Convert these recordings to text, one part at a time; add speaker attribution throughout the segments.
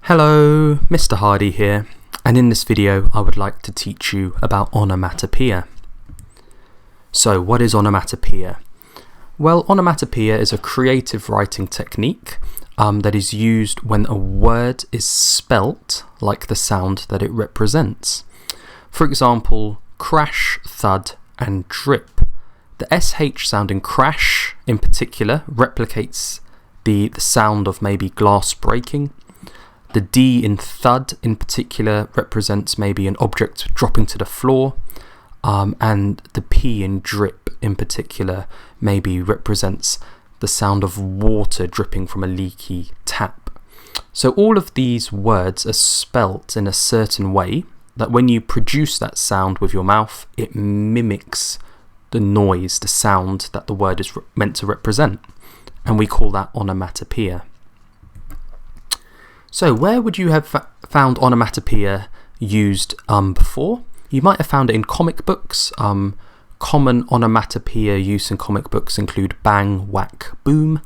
Speaker 1: Hello, Mr. Hardy here, and in this video I would like to teach you about onomatopoeia. So what is onomatopoeia? Well, onomatopoeia is a creative writing technique that is used when a word is spelt like the sound that it represents. For example, crash, thud and drip. The SH sound in crash in particular replicates the sound of maybe glass breaking. The D in thud in particular represents maybe an object dropping to the floor, and the P in drip in particular maybe represents the sound of water dripping from a leaky tap. So all of these words are spelt in a certain way that when you produce that sound with your mouth, it mimics the noise, the sound that the word is meant to represent, and we call that onomatopoeia. So where would you have found onomatopoeia used before? You might have found it in comic books. Common onomatopoeia use in comic books include bang, whack, boom.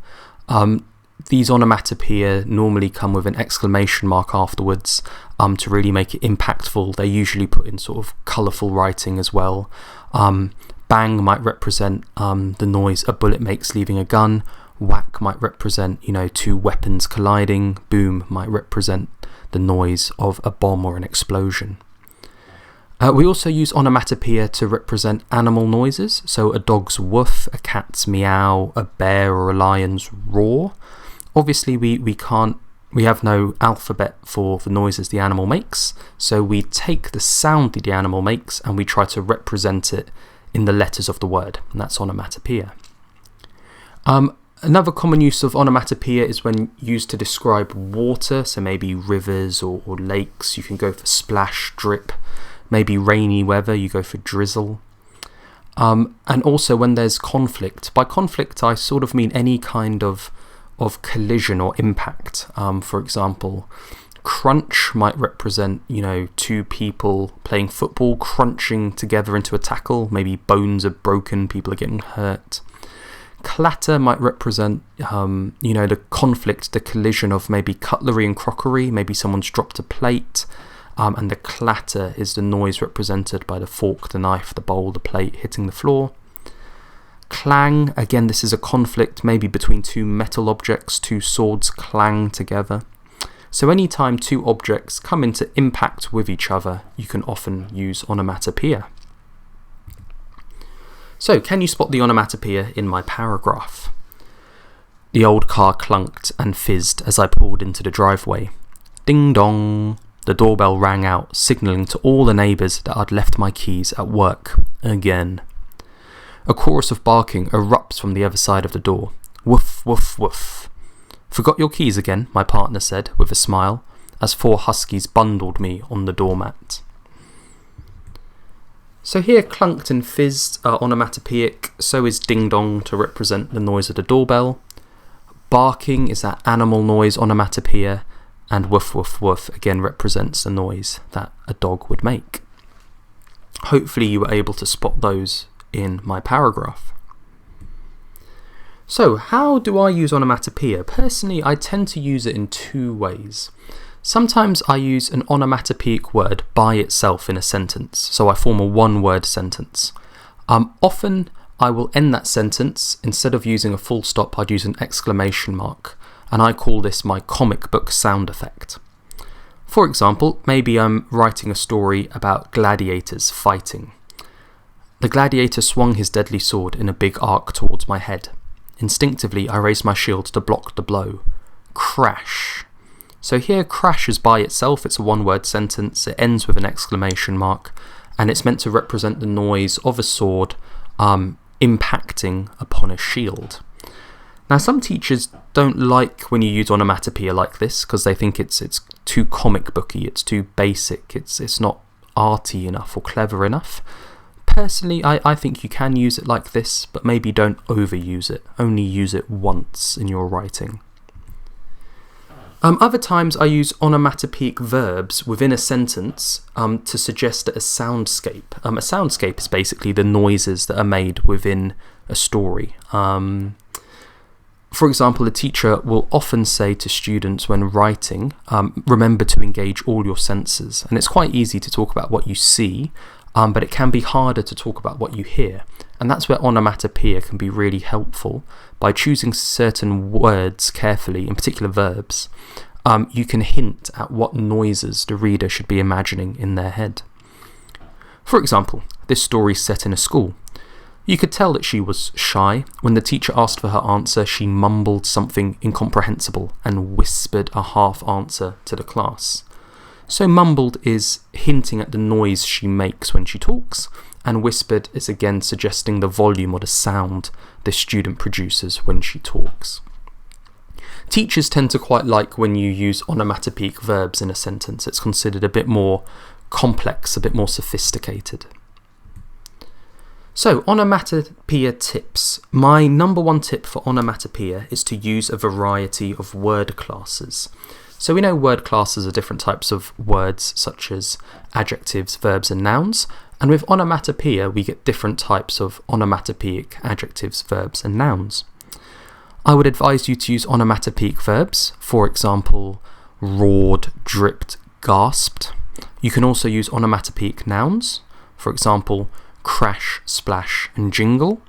Speaker 1: These onomatopoeia normally come with an exclamation mark afterwards to really make it impactful. They're usually put in sort of colourful writing as well. Bang might represent the noise a bullet makes leaving a gun. Whack might represent, two weapons colliding. Boom might represent the noise of a bomb or an explosion. We also use onomatopoeia to represent animal noises, so a dog's woof, a cat's meow, a bear or a lion's roar. Obviously we have no alphabet for the noises the animal makes, so we take the sound that the animal makes and we try to represent it in the letters of the word, and that's onomatopoeia. Another common use of onomatopoeia is when used to describe water, so maybe rivers or lakes. You can go for splash, drip. Maybe rainy weather, you go for drizzle. And also when there's conflict. By conflict, I sort of mean any kind of collision or impact. For example, crunch might represent, two people playing football, crunching together into a tackle. Maybe bones are broken, people are getting hurt. Clatter might represent, the conflict, the collision of maybe cutlery and crockery. Maybe someone's dropped a plate, and the clatter is the noise represented by the fork, the knife, the bowl, the plate hitting the floor. Clang, again, this is a conflict maybe between two metal objects, two swords clang together. So anytime two objects come into impact with each other, you can often use onomatopoeia. So, can you spot the onomatopoeia in my paragraph? The old car clunked and fizzed as I pulled into the driveway. Ding dong! The doorbell rang out, signalling to all the neighbours that I'd left my keys at work again. A chorus of barking erupts from the other side of the door. Woof, woof, woof. Forgot your keys again, my partner said with a smile, as 4 huskies bundled me on the doormat. So here, clunked and fizzed are onomatopoeic, so is ding dong to represent the noise of the doorbell. Barking is that animal noise onomatopoeia, and woof woof woof again represents the noise that a dog would make. Hopefully you were able to spot those in my paragraph. So how do I use onomatopoeia? Personally, I tend to use it in 2 ways. Sometimes I use an onomatopoeic word by itself in a sentence, so I form a 1-word sentence. Often I will end that sentence, instead of using a full stop, I'd use an exclamation mark, and I call this my comic book sound effect. For example, maybe I'm writing a story about gladiators fighting. The gladiator swung his deadly sword in a big arc towards my head. Instinctively, I raised my shield to block the blow. Crash. So here, crash is by itself, it's a 1-word sentence, it ends with an exclamation mark, and it's meant to represent the noise of a sword impacting upon a shield. Now, some teachers don't like when you use onomatopoeia like this because they think it's too comic booky, it's too basic, it's not arty enough or clever enough. Personally, I think you can use it like this, but maybe don't overuse it. Only use it once in your writing. Other times I use onomatopoeic verbs within a sentence to suggest a soundscape. A soundscape is basically the noises that are made within a story. For example, a teacher will often say to students when writing, remember to engage all your senses. And it's quite easy to talk about what you see, but it can be harder to talk about what you hear. And that's where onomatopoeia can be really helpful. By choosing certain words carefully, in particular verbs, you can hint at what noises the reader should be imagining in their head. For example, this story is set in a school. You could tell that she was shy. When the teacher asked for her answer, she mumbled something incomprehensible and whispered a half answer to the class. So mumbled is hinting at the noise she makes when she talks, and whispered is again suggesting the volume or the sound the student produces when she talks. Teachers tend to quite like when you use onomatopoeic verbs in a sentence. It's considered a bit more complex, a bit more sophisticated. So, onomatopoeia tips. My number one tip for onomatopoeia is to use a variety of word classes. So we know word classes are different types of words such as adjectives, verbs and nouns, and with onomatopoeia we get different types of onomatopoeic adjectives, verbs and nouns. I would advise you to use onomatopoeic verbs, for example, roared, dripped, gasped. You can also use onomatopoeic nouns, for example, crash, splash and jingle.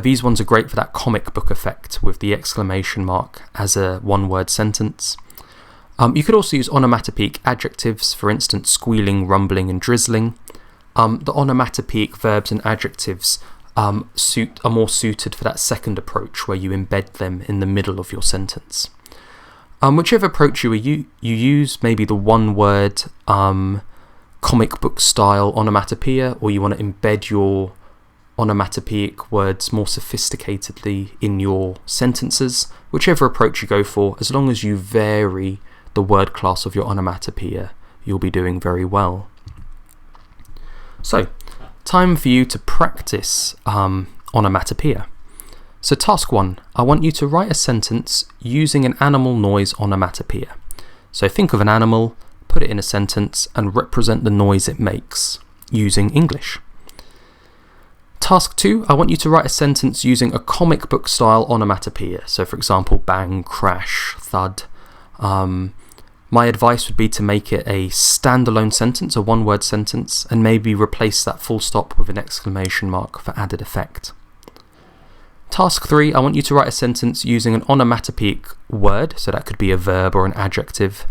Speaker 1: These ones are great for that comic book effect with the exclamation mark as a one-word sentence. You could also use onomatopoeic adjectives, for instance, squealing, rumbling and drizzling. The onomatopoeic verbs and adjectives are more suited for that second approach where you embed them in the middle of your sentence. Whichever approach you use, maybe the one-word comic book style onomatopoeia, or you want to embed your onomatopoeic words more sophisticatedly in your sentences, whichever approach you go for, as long as you vary the word class of your onomatopoeia, you'll be doing very well. So, time for you to practice onomatopoeia. So task 1, I want you to write a sentence using an animal noise onomatopoeia. So think of an animal, put it in a sentence and represent the noise it makes using English. Task 2, I want you to write a sentence using a comic book style onomatopoeia. So for example, bang, crash, thud. My advice would be to make it a standalone sentence, a one-word sentence, and maybe replace that full stop with an exclamation mark for added effect. Task 3, I want you to write a sentence using an onomatopoeic word, so that could be a verb or an adjective,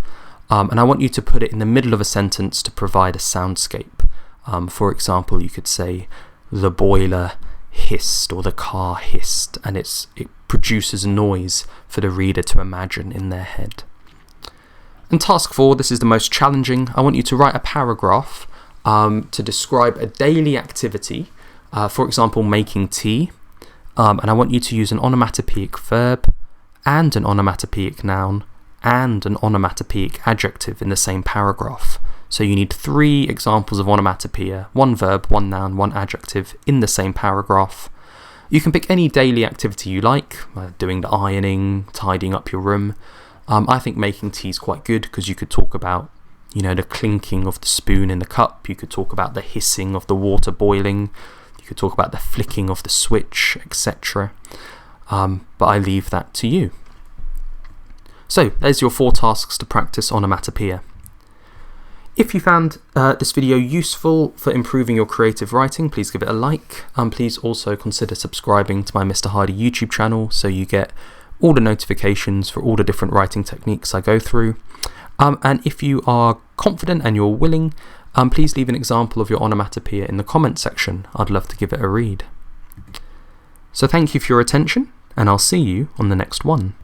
Speaker 1: and I want you to put it in the middle of a sentence to provide a soundscape. For example, you could say, the boiler hissed or the car hissed, and it produces a noise for the reader to imagine in their head. And task 4, this is the most challenging. I want you to write a paragraph to describe a daily activity, for example, making tea, and I want you to use an onomatopoeic verb and an onomatopoeic noun and an onomatopoeic adjective in the same paragraph. So you need 3 examples of onomatopoeia, 1 verb, 1 noun, 1 adjective in the same paragraph. You can pick any daily activity you like, doing the ironing, tidying up your room. I think making tea is quite good because you could talk about, the clinking of the spoon in the cup, you could talk about the hissing of the water boiling, you could talk about the flicking of the switch, etc. But I leave that to you. So, there's your 4 tasks to practice onomatopoeia. If you found this video useful for improving your creative writing, please give it a like, and please also consider subscribing to my Mr. Hardy YouTube channel so you get all the notifications for all the different writing techniques I go through. And if you are confident and you're willing, please leave an example of your onomatopoeia in the comment section. I'd love to give it a read. So thank you for your attention, and I'll see you on the next one.